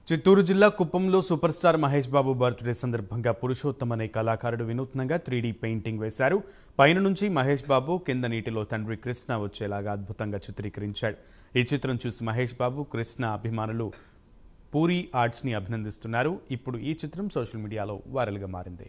చిత్తూరు జిల్లా కుప్పంలో super star Mahesh Babu birthday సందర్భంగా పురుషోత్తమ్ అనే కళాకారుడు వినూత్నంగా 3D పెయింటింగ్ వేశారు. పైన నుంచి మహేష్ బాబు, కింద నీటిలో తండ్రి కృష్ణ వచ్చేలాగా అద్భుతంగా చిత్రీకరించాడు. ఈ చిత్రం చూసి మహేష్ బాబు, కృష్ణ అభిమానులు పూరి ఆర్ట్స్ ని అభినందిస్తున్నారు. ఇప్పుడు ఈ చిత్రం సోషల్ మీడియాలో వైరల్ గా మారింది.